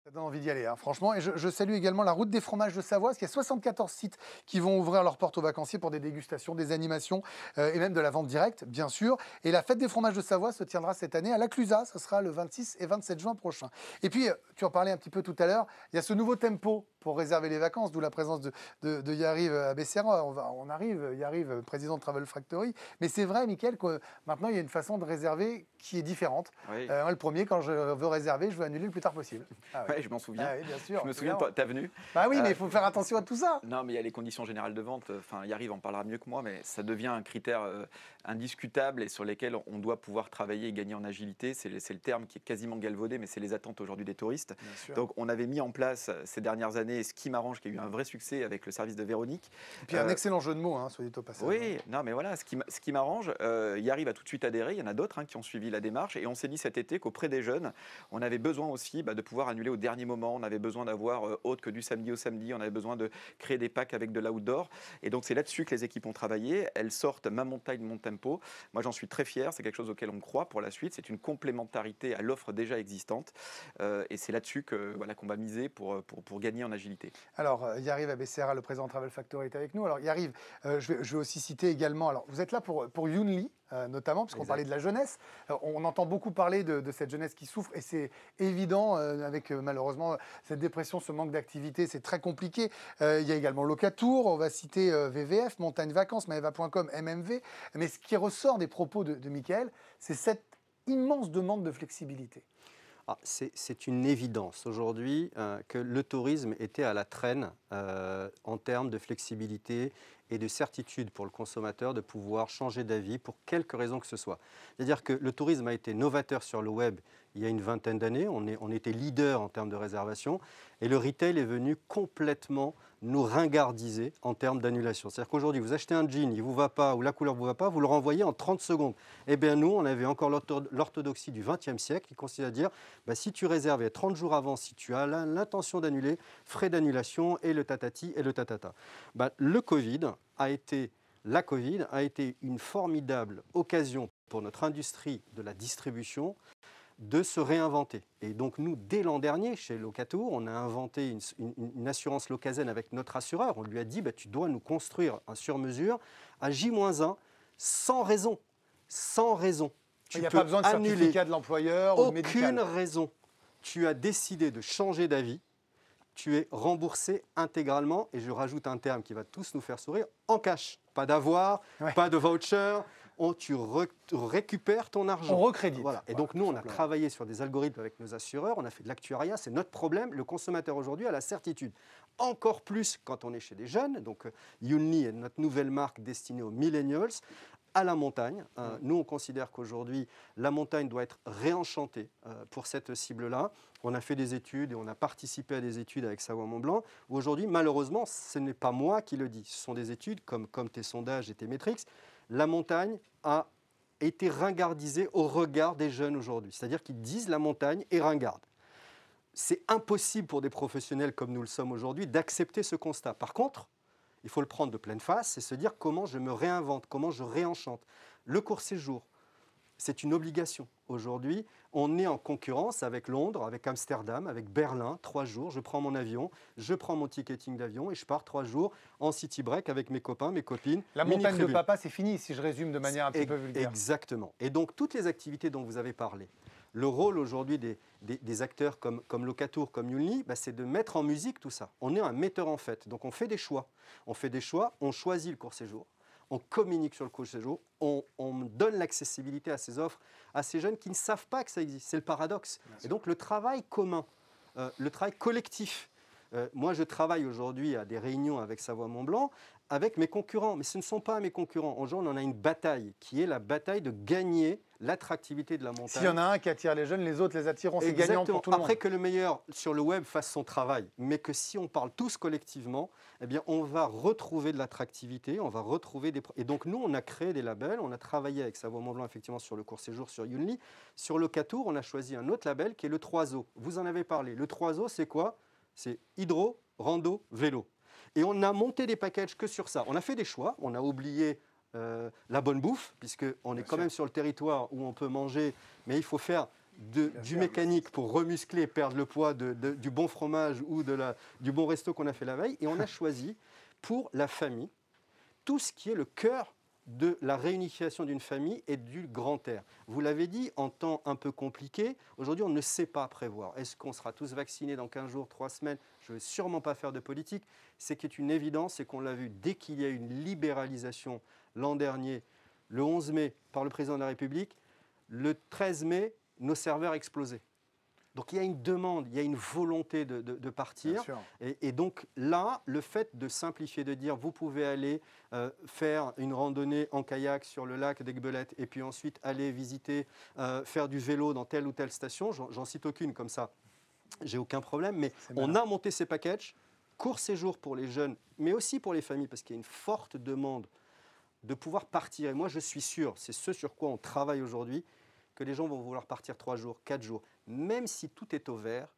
S1: Ça donne envie d'y aller, hein, franchement. Et je salue également la route des fromages de Savoie, parce qu'il y a 74 sites qui vont ouvrir leurs portes aux vacanciers pour des dégustations, des animations et même de la vente directe, bien sûr. Et la fête des fromages de Savoie se tiendra cette année à la Clusaz. Ce sera le 26 et 27 juin prochain. Et puis, tu en parlais un petit peu tout à l'heure, il y a ce nouveau tempo pour réserver les vacances, d'où la présence de Yariv à Becerra. On arrive, Yariv, président de Travel Factory. Mais c'est vrai, Mickaël, que maintenant, il y a une façon de réserver qui est différente.
S2: Oui.
S1: Le premier, quand je veux réserver, je veux annuler le plus tard possible. Ah oui.
S2: Ouais, je m'en souviens.
S1: Ah oui, bien sûr.
S2: Je me souviens de ta venue.
S1: Bah oui, mais il faut faire attention à tout ça.
S2: Non, mais il y a les conditions générales de vente. Enfin, Yariv en parlera mieux que moi, mais ça devient un critère indiscutable et sur lesquels on doit pouvoir travailler et gagner en agilité. C'est le terme qui est quasiment galvaudé, mais c'est les attentes aujourd'hui des touristes. Donc, on avait mis en place ces dernières années ce qui m'arrange, qui a eu un vrai succès avec le service de Véronique.
S1: Et puis un excellent jeu de mots, hein, soit dit au passage.
S2: Oui, non, mais voilà, ce qui m'arrange, Yariv a tout de suite adhéré. Il y en a d'autres qui ont suivi la démarche et on s'est dit cet été qu'auprès des jeunes, on avait besoin aussi de pouvoir annuler au dernier moment. On avait besoin d'avoir autre que du samedi au samedi. On avait besoin de créer des packs avec de l'outdoor. Et donc, c'est là-dessus que les équipes ont travaillé. Elles sortent ma montagne, mon tempo. Moi, j'en suis très fier. C'est quelque chose auquel on croit pour la suite. C'est une complémentarité à l'offre déjà existante. Et c'est là-dessus qu'on va miser pour gagner en agilité. Alors,
S1: Yariv à Becerra, le président de Travel Factory, est avec nous. Alors, Yariv, je vais aussi citer également. Alors, vous êtes là pour Yunli. Notamment, puisqu'on parlait de la jeunesse. On entend beaucoup parler de cette jeunesse qui souffre, et c'est évident, avec malheureusement cette dépression, ce manque d'activité, c'est très compliqué. Il y a également Locatour, on va citer VVF, Montagne Vacances, Maeva.com, MMV. Mais ce qui ressort des propos de Mickaël, c'est cette immense demande de flexibilité.
S5: C'est une évidence aujourd'hui que le tourisme était à la traîne en termes de flexibilité et de certitude pour le consommateur de pouvoir changer d'avis pour quelque raison que ce soit. C'est-à-dire que le tourisme a été novateur sur le web il y a une vingtaine d'années, on était leader en termes de réservation, et le retail est venu complètement nous ringardiser en termes d'annulation. C'est-à-dire qu'aujourd'hui, vous achetez un jean, il ne vous va pas, ou la couleur ne vous va pas, vous le renvoyez en 30 secondes. Eh bien nous, on avait encore l'orthodoxie du XXe siècle qui consiste à dire, si tu réserves 30 jours avant, si tu as l'intention d'annuler, frais d'annulation et le tatati et le tatata. La Covid a été une formidable occasion pour notre industrie de la distribution de se réinventer. Et donc nous, dès l'an dernier, chez Locatour, on a inventé une assurance Locazen avec notre assureur. On lui a dit, tu dois nous construire un sur-mesure à J-1 sans raison. Sans raison.
S1: Il n'y a pas besoin de certificat de l'employeur ou de médical.
S5: Aucune raison. Tu as décidé de changer d'avis. Tu es remboursé intégralement, et je rajoute un terme qui va tous nous faire sourire, en cash. Pas d'avoir, pas de voucher. Tu récupères ton argent.
S1: On recrédite.
S5: Voilà. Et donc, nous, on a travaillé sur des algorithmes avec nos assureurs, on a fait de l'actuariat, c'est notre problème. Le consommateur aujourd'hui a la certitude. encore plus quand on est chez des jeunes. Donc Yunli est notre nouvelle marque destinée aux millennials, à la montagne. Nous, on considère qu'aujourd'hui, la montagne doit être réenchantée pour cette cible-là. On a fait des études et on a participé à des études avec Savoie Mont Blanc. Aujourd'hui, malheureusement, ce n'est pas moi qui le dis. Ce sont des études comme tes sondages et tes métriques. La montagne a été ringardisée au regard des jeunes aujourd'hui. C'est-à-dire qu'ils disent la montagne est ringarde. C'est impossible pour des professionnels comme nous le sommes aujourd'hui d'accepter ce constat. Par contre, il faut le prendre de pleine face et se dire comment je me réinvente, comment je réenchante. Le court séjour, c'est une obligation. Aujourd'hui, on est en concurrence avec Londres, avec Amsterdam, avec Berlin, 3 jours. Je prends mon avion, je prends mon ticketing d'avion et je pars 3 jours en city break avec mes copains, mes copines.
S1: La montagne de papa, c'est fini, si je résume de manière un petit peu vulgaire.
S5: Exactement. Et donc, toutes les activités dont vous avez parlé, le rôle aujourd'hui des acteurs comme Locatour, comme Yunli, c'est de mettre en musique tout ça. On est un metteur en fait. Donc, on fait des choix. On choisit le court séjour. On communique sur le court séjour, on donne l'accessibilité à ces offres à ces jeunes qui ne savent pas que ça existe. C'est le paradoxe. Et donc le travail commun, le travail collectif. Moi, je travaille aujourd'hui à des réunions avec Savoie Mont Blanc, avec mes concurrents, mais ce ne sont pas mes concurrents. Aujourd'hui, on en a une bataille, qui est la bataille de gagner l'attractivité de la montagne.
S1: S'il y en a un qui attire les jeunes, les autres les attireront. C'est gagnant pour tout le monde.
S5: Après que le meilleur sur le web fasse son travail, mais que si on parle tous collectivement, eh bien, on va retrouver de l'attractivité, on va retrouver des... Et donc, nous, on a créé des labels, on a travaillé avec Savoie Mont Blanc, effectivement, sur le court séjour, sur Yunli. Sur Locatour, on a choisi un autre label qui est le 3O. Vous en avez parlé. Le 3O, c'est quoi? C'est hydro, rando, vélo. Et on a monté des packages que sur ça. On a fait des choix, on a oublié la bonne bouffe, puisqu'on est quand même sur le territoire où on peut manger, mais il faut faire du mécanique pour remuscler, perdre le poids du bon fromage ou du bon resto qu'on a fait la veille. Et on a choisi pour la famille tout ce qui est le cœur de la réunification d'une famille et du grand air. Vous l'avez dit, en temps un peu compliqué, aujourd'hui on ne sait pas prévoir. Est-ce qu'on sera tous vaccinés dans 15 jours, 3 semaines? Je ne veux sûrement pas faire de politique. Ce qui est une évidence, c'est qu'on l'a vu dès qu'il y a eu une libéralisation l'an dernier, le 11 mai, par le président de la République, le 13 mai, nos serveurs explosaient. Donc il y a une demande, il y a une volonté de partir. Et donc là, le fait de simplifier, de dire vous pouvez aller faire une randonnée en kayak sur le lac d'Aiguebelette et puis ensuite aller visiter, faire du vélo dans telle ou telle station, j'en cite aucune comme ça, j'ai aucun problème, mais on a monté ces packages, court séjour pour les jeunes, mais aussi pour les familles, parce qu'il y a une forte demande de pouvoir partir. Et moi je suis sûr, c'est ce sur quoi on travaille aujourd'hui, que les gens vont vouloir partir 3 jours, 4 jours. Même si tout est au vert,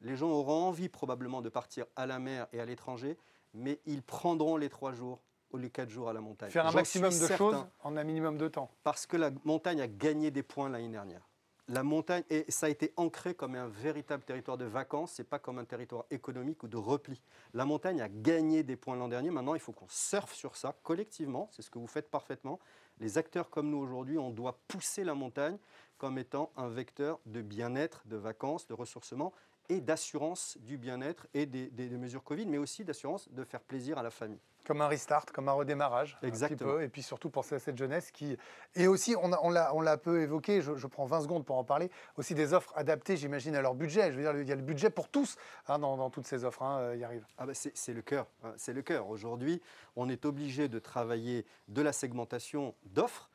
S5: les gens auront envie probablement de partir à la mer et à l'étranger, mais ils prendront les 3 jours ou les 4 jours à la montagne.
S1: Faire un maximum de choses en un minimum de temps.
S5: Parce que la montagne a gagné des points l'année dernière. La montagne, et ça a été ancré comme un véritable territoire de vacances, ce n'est pas comme un territoire économique ou de repli. La montagne a gagné des points l'an dernier, maintenant il faut qu'on surfe sur ça collectivement, c'est ce que vous faites parfaitement. Les acteurs comme nous aujourd'hui, on doit pousser la montagne comme étant un vecteur de bien-être, de vacances, de ressourcement et d'assurance du bien-être et des mesures Covid, mais aussi d'assurance de faire plaisir à la famille.
S1: Comme un restart, comme un redémarrage.
S5: Exactement.
S1: Un petit peu, et puis surtout penser à cette jeunesse qui... Et aussi, on l'a peu évoqué, je prends 20 secondes pour en parler, aussi des offres adaptées, j'imagine, à leur budget. Je veux dire, il y a le budget pour tous dans toutes ces offres, y arrive.
S5: Ah bah c'est le cœur. C'est le cœur. Aujourd'hui, on est obligé de travailler de la segmentation d'offres,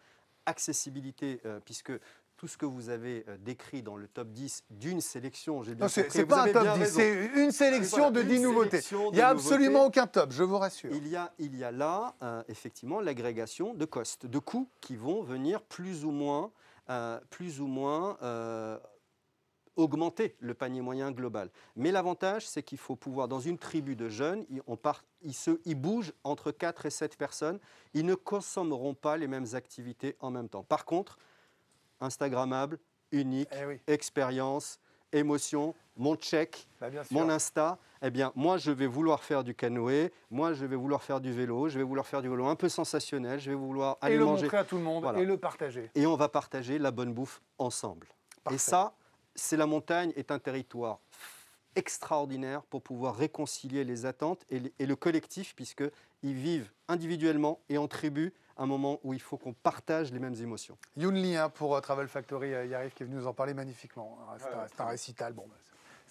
S5: accessibilité, puisque... tout ce que vous avez décrit dans le top 10 d'une sélection, j'ai bien compris.
S1: C'est pas un top 10, c'est une sélection de 10 nouveautés. Il n'y a absolument aucun top, je vous rassure.
S5: Il y a là, effectivement, l'agrégation de costs, de coûts qui vont venir plus ou moins augmenter le panier moyen global. Mais l'avantage, c'est qu'il faut pouvoir, dans une tribu de jeunes, ils bougent entre 4 et 7 personnes, ils ne consommeront pas les mêmes activités en même temps. Par contre, Instagrammable, unique, expérience, émotion, mon check, mon Insta. Eh bien, moi, je vais vouloir faire du canoë, moi, je vais vouloir faire du vélo, je vais vouloir faire du vélo un peu sensationnel, je vais vouloir aller manger.
S1: Et le montrer à tout le monde, et le partager.
S5: Et on va partager la bonne bouffe ensemble. Parfait. Et ça, la montagne est un territoire extraordinaire pour pouvoir réconcilier les attentes et le collectif, puisqu'ils vivent individuellement et en tribu un moment où il faut qu'on partage les mêmes émotions.
S1: Yunli pour Travel Factory, Yariv qui est venu nous en parler magnifiquement. C'est un récital,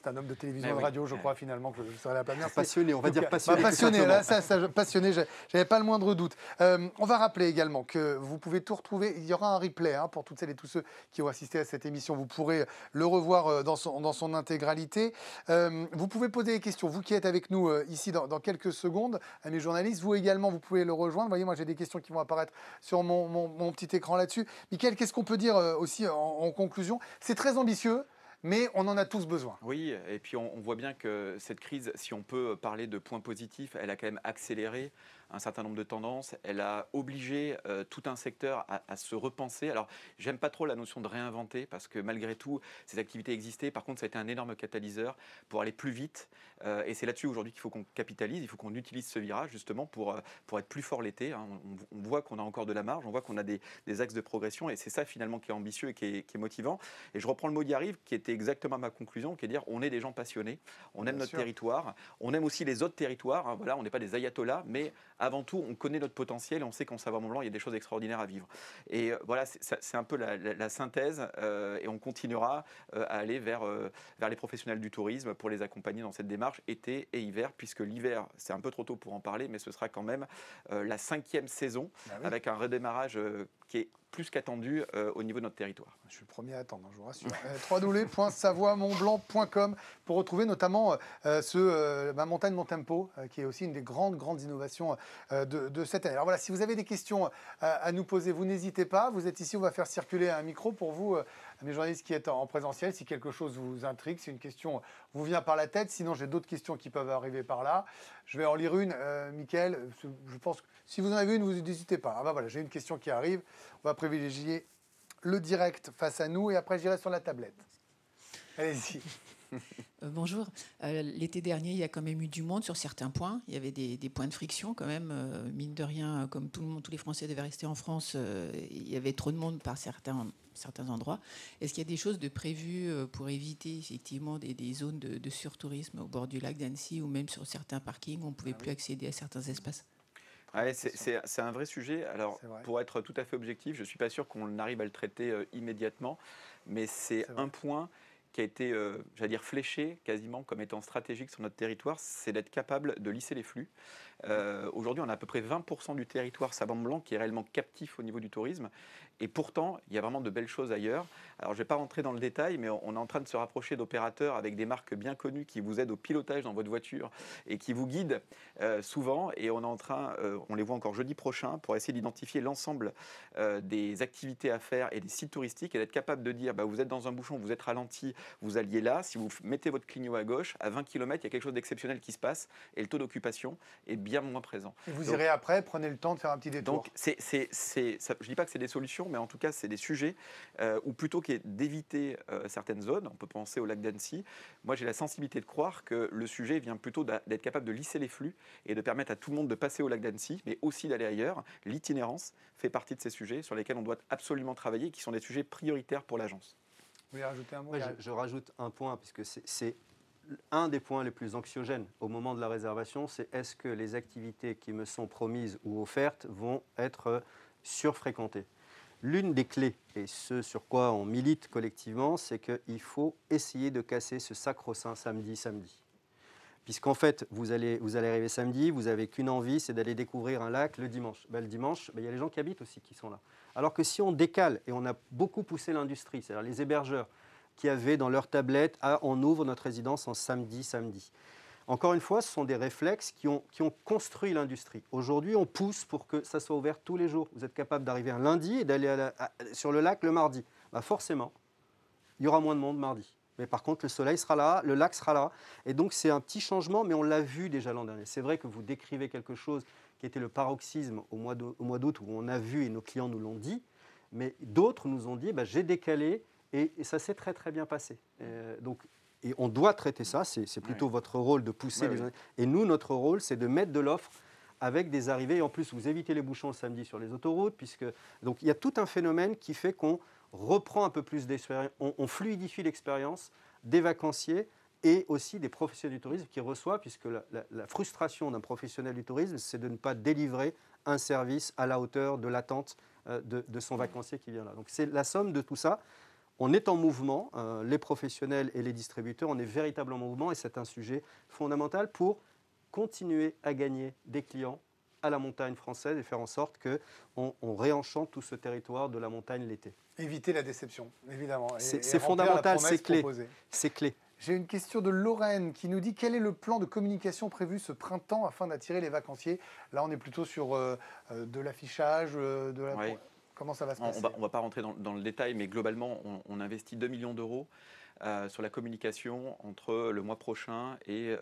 S1: C'est un homme de télévision
S2: Mais
S1: et de
S2: oui.
S1: radio, je crois, finalement, que je serai la Merci.
S5: Passionné, on va
S1: En tout
S5: dire
S1: cas,
S5: passionné.
S1: passionné,
S5: tout
S1: là,
S5: simplement.
S1: passionné, j'avais pas le moindre doute. On va rappeler également que vous pouvez tout retrouver. Il y aura un replay pour toutes celles et tous ceux qui ont assisté à cette émission. Vous pourrez le revoir dans son intégralité. Vous pouvez poser des questions. Vous qui êtes avec nous ici dans quelques secondes, amis journalistes, vous également, vous pouvez le rejoindre. Vous voyez, moi, j'ai des questions qui vont apparaître sur mon petit écran là-dessus. Mickaël, qu'est-ce qu'on peut dire aussi en conclusion? C'est très ambitieux, mais on en a tous besoin.
S2: Oui, et puis on voit bien que cette crise, si on peut parler de points positifs, elle a quand même accéléré un certain nombre de tendances. Elle a obligé tout un secteur à se repenser. Alors, j'aime pas trop la notion de réinventer parce que malgré tout, ces activités existaient. Par contre, ça a été un énorme catalyseur pour aller plus vite. Et c'est là-dessus aujourd'hui qu'il faut qu'on capitalise. Il faut qu'on utilise ce virage justement pour être plus fort l'été. On voit qu'on a encore de la marge, on voit qu'on a des axes de progression. Et c'est ça finalement qui est ambitieux et qui est motivant. Et je reprends le mot d'y arrive qui était exactement ma conclusion, qui est de dire on est des gens passionnés, on aime notre territoire, on aime aussi les autres territoires. Voilà, on n'est pas des ayatollahs, mais avant tout, on connaît notre potentiel et on sait qu'en Savoie-Mont-Blanc, il y a des choses extraordinaires à vivre. Et voilà, c'est un peu la synthèse et on continuera à aller vers les professionnels du tourisme pour les accompagner dans cette démarche été et hiver, puisque l'hiver, c'est un peu trop tôt pour en parler, mais ce sera quand même la 5e saison avec un redémarrage qui est plus qu'attendu au niveau de notre territoire.
S1: Je suis le premier à attendre, je vous rassure. www.savoiemontblanc.com pour retrouver notamment ma montagne Mon Tempo, qui est aussi une des grandes innovations de cette année. Alors voilà, si vous avez des questions à nous poser, vous n'hésitez pas. Vous êtes ici, on va faire circuler un micro pour vous, mes journalistes qui êtes en présentiel. Si quelque chose vous intrigue, si une question vous vient par la tête, sinon j'ai d'autres questions qui peuvent arriver par là. Je vais en lire une. Mickaël, je pense que si vous en avez une, vous n'hésitez pas. Ah ben voilà, j'ai une question qui arrive. On va privilégier le direct face à nous et après j'irai sur la tablette. Allez-y.
S6: Bonjour. L'été dernier, il y a quand même eu du monde sur certains points. Il y avait des points de friction quand même. Mine de rien, comme tout le monde, tous les Français devaient rester en France, il y avait trop de monde par certains endroits. Est-ce qu'il y a des choses de prévues pour éviter effectivement des zones de surtourisme au bord du lac d'Annecy ou même sur certains parkings où on ne pouvait plus accéder à certains espaces?
S2: Ouais, c'est un vrai sujet. Alors, pour être tout à fait objectif, je ne suis pas sûr qu'on arrive à le traiter immédiatement, mais c'est un point qui a été, j'allais dire, fléché quasiment comme étant stratégique sur notre territoire, c'est d'être capable de lisser les flux. Aujourd'hui, on a à peu près 20% du territoire Savoie-Mont-Blanc qui est réellement captif au niveau du tourisme. Et pourtant, il y a vraiment de belles choses ailleurs. Alors, je ne vais pas rentrer dans le détail, mais on est en train de se rapprocher d'opérateurs avec des marques bien connues qui vous aident au pilotage dans votre voiture et qui vous guident souvent. Et on est en train, on les voit encore jeudi prochain, pour essayer d'identifier l'ensemble des activités à faire et des sites touristiques et d'être capable de dire, vous êtes dans un bouchon, vous êtes ralenti, vous alliez là. Si vous mettez votre clignot à gauche, à 20 km, il y a quelque chose d'exceptionnel qui se passe et le taux d'occupation est bien moins présent.
S1: Et vous irez après, prenez le temps de faire un petit détour.
S2: Donc, je ne dis pas que c'est des solutions, mais en tout cas, c'est des sujets où plutôt que d'éviter certaines zones, on peut penser au lac d'Annecy, moi j'ai la sensibilité de croire que le sujet vient plutôt d'être capable de lisser les flux et de permettre à tout le monde de passer au lac d'Annecy, mais aussi d'aller ailleurs. L'itinérance fait partie de ces sujets sur lesquels on doit absolument travailler et qui sont des sujets prioritaires pour l'agence.
S1: Vous voulez rajouter un mot?
S5: Je rajoute un point, puisque c'est un des points les plus anxiogènes au moment de la réservation, c'est est-ce que les activités qui me sont promises ou offertes vont être surfréquentées. L'une des clés, et ce sur quoi on milite collectivement, c'est qu'il faut essayer de casser ce sacro-saint samedi. Puisqu'en fait, vous allez arriver samedi, vous n'avez qu'une envie, c'est d'aller découvrir un lac le dimanche. Le dimanche, il y a les gens qui habitent aussi qui sont là. Alors que si on décale, et on a beaucoup poussé l'industrie, c'est-à-dire les hébergeurs qui avaient dans leur tablette « on ouvre notre résidence en samedi ». Encore une fois, ce sont des réflexes qui ont construit l'industrie. Aujourd'hui, on pousse pour que ça soit ouvert tous les jours. Vous êtes capable d'arriver un lundi et d'aller sur le lac le mardi. Forcément, il y aura moins de monde mardi. Mais par contre, le soleil sera là, le lac sera là. Et donc, c'est un petit changement, mais on l'a vu déjà l'an dernier. C'est vrai que vous décrivez quelque chose qui était le paroxysme au mois d'août, où on a vu, et nos clients nous l'ont dit, mais d'autres nous ont dit, j'ai décalé, et ça s'est très très bien passé. Et on doit traiter ça, c'est plutôt votre rôle de pousser les gens. Et nous, notre rôle, c'est de mettre de l'offre avec des arrivées. Et en plus, vous évitez les bouchons le samedi sur les autoroutes. Donc, il y a tout un phénomène qui fait qu'on reprend un peu plus d'expérience, on fluidifie l'expérience des vacanciers et aussi des professionnels du tourisme qui reçoivent, puisque la frustration d'un professionnel du tourisme, c'est de ne pas délivrer un service à la hauteur de l'attente de son vacancier qui vient là. Donc, c'est la somme de tout ça. on est en mouvement, les professionnels et les distributeurs, on est véritablement en mouvement et c'est un sujet fondamental pour continuer à gagner des clients à la montagne française et faire en sorte qu'on réenchante tout ce territoire de la montagne l'été.
S1: Éviter la déception, évidemment.
S5: C'est
S1: remplir
S5: fondamental,
S1: la promesse
S5: c'est clé.
S1: proposée.
S5: C'est clé.
S1: J'ai une question de Lorraine qui nous dit quel est le plan de communication prévu ce printemps afin d'attirer les vacanciers. Là, on est plutôt sur de l'affichage, de la...
S2: Ouais.
S1: Comment ça va se passer?
S2: On ne va pas rentrer dans le détail, mais globalement, on investit 2 millions d'euros sur la communication entre le mois prochain et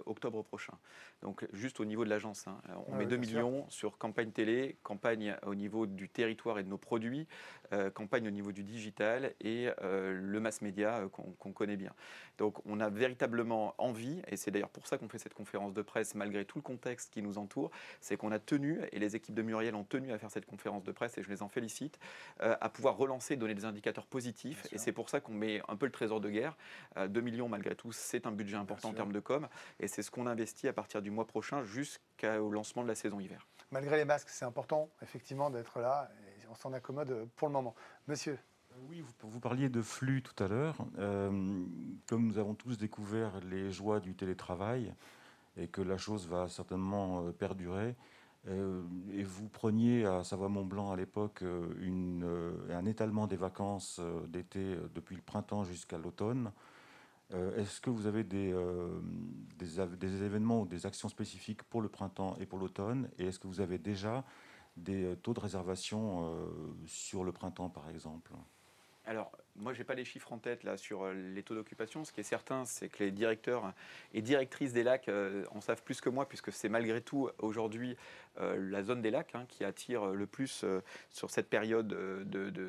S2: octobre prochain. Donc juste au niveau de l'agence, hein. On met 2 millions sur campagne télé, campagne au niveau du territoire et de nos produits, campagne au niveau du digital et le mass média qu'on connaît bien. Donc on a véritablement envie, et c'est d'ailleurs pour ça qu'on fait cette conférence de presse malgré tout le contexte qui nous entoure, c'est qu'on a tenu, et les équipes de Muriel ont tenu à faire cette conférence de presse, et je les en félicite, à pouvoir relancer, donner des indicateurs positifs, et c'est pour ça qu'on met un peu le trésor de guerre. 2 millions malgré tout, c'est un budget important en termes de com, et c'est ce qu'on investit à partir du mois prochain jusqu'au lancement de la saison hiver.
S1: Malgré les masques, c'est important effectivement d'être là, et on s'en accommode pour le moment. Monsieur?
S7: Oui, vous parliez de flux tout à l'heure. Comme nous avons tous découvert les joies du télétravail et que la chose va certainement perdurer, et vous preniez à Savoie-Mont-Blanc à l'époque un étalement des vacances d'été depuis le printemps jusqu'à l'automne. Est-ce que vous avez des événements ou des actions spécifiques pour le printemps et pour l'automne? Et est-ce que vous avez déjà des taux de réservation sur le printemps, par exemple?
S2: Alors, moi, je n'ai pas les chiffres en tête là, sur les taux d'occupation. Ce qui est certain, c'est que les directeurs et directrices des lacs en savent plus que moi, puisque c'est malgré tout aujourd'hui la zone des lacs qui attire le plus sur cette période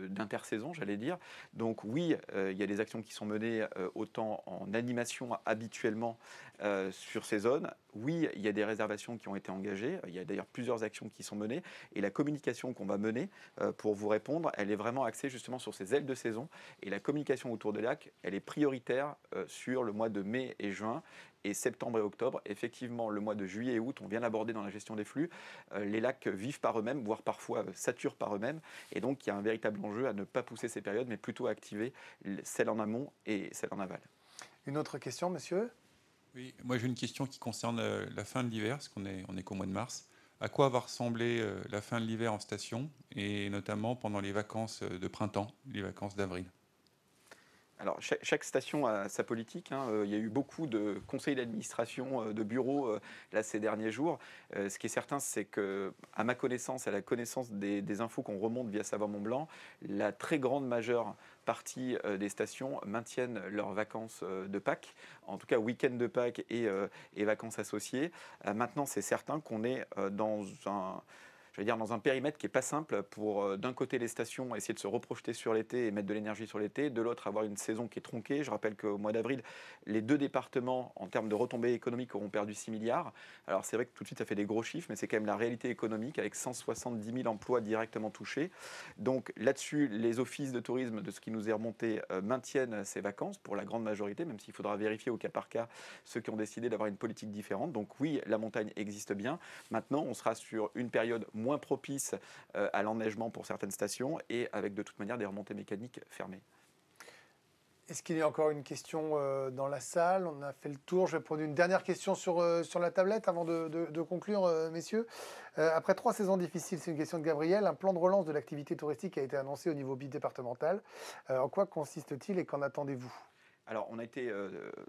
S2: d'intersaison, j'allais dire. Donc oui, il y a des actions qui sont menées autant en animation habituellement sur ces zones. Oui, il y a des réservations qui ont été engagées. Il y a d'ailleurs plusieurs actions qui sont menées. Et la communication qu'on va mener, pour vous répondre, elle est vraiment axée justement sur ces ailes de saison. Et la communication autour des lacs, elle est prioritaire sur le mois de mai et juin. Et septembre et octobre, effectivement, le mois de juillet et août, on vient d'aborder dans la gestion des flux. Les lacs vivent par eux-mêmes, voire parfois saturent par eux-mêmes. Et donc, il y a un véritable enjeu à ne pas pousser ces périodes, mais plutôt à activer celles en amont et celles en aval.
S1: Une autre question, monsieur?
S8: Oui, moi j'ai une question qui concerne la fin de l'hiver, parce qu'on est qu'au mois de mars. À quoi va ressembler la fin de l'hiver en station, et notamment pendant les vacances de printemps, les vacances d'avril?
S2: Alors, chaque station a sa politique. Il y a eu beaucoup de conseils d'administration, de bureaux là, ces derniers jours. Ce qui est certain, c'est que, à ma connaissance, à la connaissance des infos qu'on remonte via Savoie-Mont-Blanc, la très grande majeure partie des stations maintiennent leurs vacances de Pâques, en tout cas week-end de Pâques et vacances associées. Maintenant, c'est certain qu'on est dans un périmètre qui n'est pas simple pour, d'un côté, les stations essayer de se reprojeter sur l'été et mettre de l'énergie sur l'été, de l'autre, avoir une saison qui est tronquée. Je rappelle qu'au mois d'avril, les deux départements, en termes de retombées économiques, auront perdu 6 milliards. Alors, c'est vrai que tout de suite, ça fait des gros chiffres, mais c'est quand même la réalité économique, avec 170 000 emplois directement touchés. Donc, là-dessus, les offices de tourisme, de ce qui nous est remonté, maintiennent ces vacances pour la grande majorité, même s'il faudra vérifier au cas par cas ceux qui ont décidé d'avoir une politique différente. Donc, oui, la montagne existe bien. Maintenant, on sera sur une période moins propice à l'enneigement pour certaines stations et avec de toute manière des remontées mécaniques fermées.
S1: Est-ce qu'il y a encore une question dans la salle? On a fait le tour. Je vais prendre une dernière question sur la tablette avant de conclure, messieurs. Après 3 saisons difficiles, c'est une question de Gabriel. Un plan de relance de l'activité touristique a été annoncé au niveau bidépartemental. En quoi consiste-t-il et qu'en attendez-vous?
S2: Alors, on a été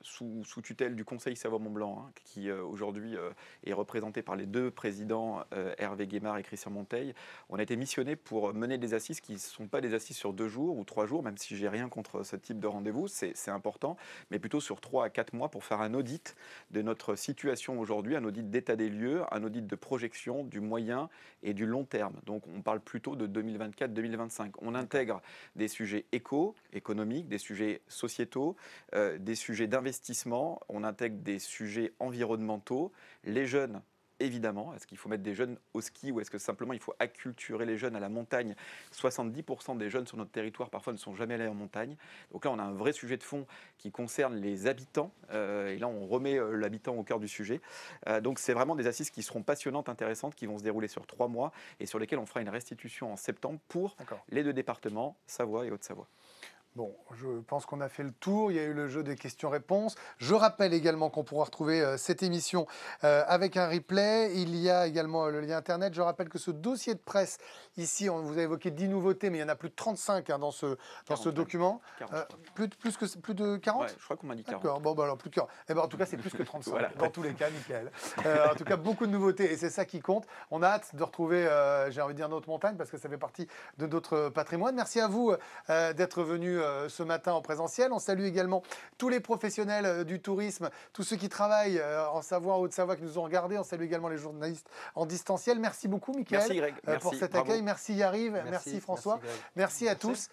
S2: sous tutelle du Conseil Savoie-Mont-Blanc, qui aujourd'hui est représenté par les deux présidents, Hervé Guémard et Christian Monteil. On a été missionné pour mener des assises qui ne sont pas des assises sur 2 jours ou 3 jours, même si j'ai rien contre ce type de rendez-vous, c'est important, mais plutôt sur 3 à 4 mois pour faire un audit de notre situation aujourd'hui, un audit d'état des lieux, un audit de projection du moyen et du long terme. Donc, on parle plutôt de 2024-2025. On intègre des sujets économiques, des sujets sociétaux, des sujets d'investissement, on intègre des sujets environnementaux, les jeunes, évidemment. Est-ce qu'il faut mettre des jeunes au ski ou est-ce que simplement il faut acculturer les jeunes à la montagne? 70% des jeunes sur notre territoire parfois ne sont jamais allés en montagne. Donc là, on a un vrai sujet de fond qui concerne les habitants. Et là, on remet l'habitant au cœur du sujet. Donc c'est vraiment des assises qui seront passionnantes, intéressantes, qui vont se dérouler sur 3 mois et sur lesquelles on fera une restitution en septembre pour les 2 départements, Savoie et Haute-Savoie.
S1: Bon, je pense qu'on a fait le tour. Il y a eu le jeu des questions-réponses. Je rappelle également qu'on pourra retrouver cette émission avec un replay. Il y a également le lien Internet. Je rappelle que ce dossier de presse, ici, on vous a évoqué 10 nouveautés, mais il y en a plus de 35 dans ce
S2: 40,
S1: document.
S2: 40, je crois.
S1: Plus de 40
S2: Ouais, je crois qu'on m'a dit 40.
S1: D'accord, bon, bah alors plus de 40. Eh ben, en tout cas, c'est plus que 35.
S2: Voilà.
S1: Dans tous les cas, Michael. En tout cas, beaucoup de nouveautés et c'est ça qui compte. On a hâte de retrouver, j'ai envie de dire, notre montagne parce que ça fait partie de notre patrimoine. Merci à vous d'être venus ce matin en présentiel. On salue également tous les professionnels du tourisme, tous ceux qui travaillent en Savoie, en Haute-Savoie, qui nous ont regardés. On salue également les journalistes en distanciel. Merci beaucoup, Michael,
S2: Merci Greg.
S1: pour
S2: Merci,
S1: cet
S2: bravo.
S1: accueil. Merci Yariv, merci François.
S5: Greg.
S1: Merci à tous.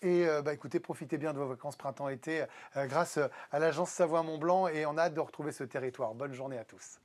S1: Et écoutez, profitez bien de vos vacances printemps-été grâce à l'agence Savoie-Mont-Blanc et on a hâte de retrouver ce territoire. Bonne journée à tous.